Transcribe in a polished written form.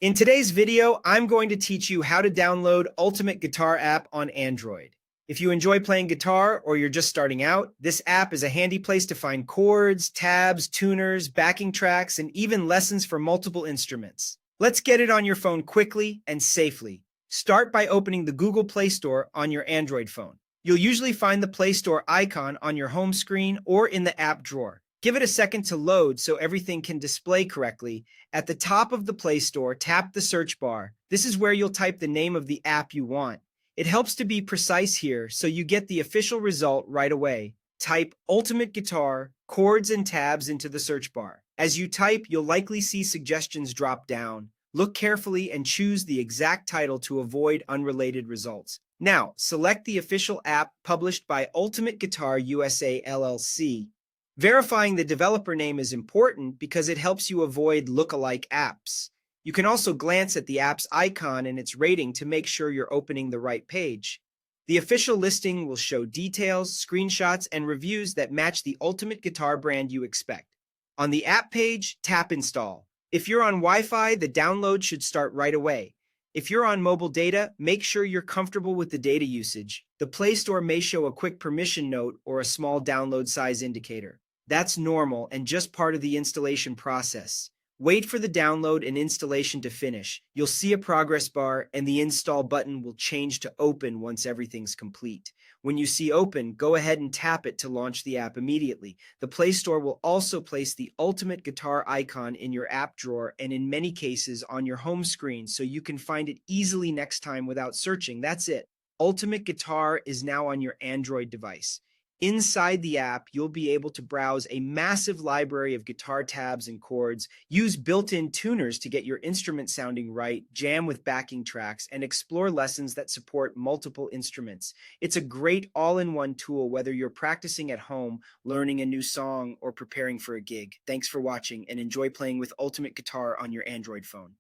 In today's video, I'm going to teach you how to download Ultimate Guitar app on Android. If you enjoy playing guitar or you're just starting out, this app is a handy place to find chords, tabs, tuners, backing tracks, and even lessons for multiple instruments. Let's get it on your phone quickly and safely. Start by opening the Google Play Store on your Android phone. You'll usually find the Play Store icon on your home screen or in the app drawer. Give it a second to load so everything can display correctly. At the top of the Play Store, tap the search bar. This is where you'll type the name of the app you want. It helps to be precise here so you get the official result right away. Type Ultimate Guitar, chords and tabs into the search bar. As you type, you'll likely see suggestions drop down. Look carefully and choose the exact title to avoid unrelated results. Now, select the official app published by Ultimate Guitar USA LLC. Verifying the developer name is important because it helps you avoid lookalike apps. You can also glance at the app's icon and its rating to make sure you're opening the right page. The official listing will show details, screenshots, and reviews that match the Ultimate Guitar brand you expect. On the app page, tap Install. If you're on Wi-Fi, the download should start right away. If you're on mobile data, make sure you're comfortable with the data usage. The Play Store may show a quick permission note or a small download size indicator. That's normal and just part of the installation process. Wait for the download and installation to finish. You'll see a progress bar and the install button will change to open once everything's complete. When you see open, go ahead and tap it to launch the app immediately. The Play Store will also place the Ultimate Guitar icon in your app drawer and in many cases on your home screen so you can find it easily next time without searching. That's it. Ultimate Guitar is now on your Android device. Inside the app, you'll be able to browse a massive library of guitar tabs and chords, use built-in tuners to get your instrument sounding right, jam with backing tracks, and explore lessons that support multiple instruments. It's a great all-in-one tool whether you're practicing at home, learning a new song, or preparing for a gig. Thanks for watching and enjoy playing with Ultimate Guitar on your Android phone.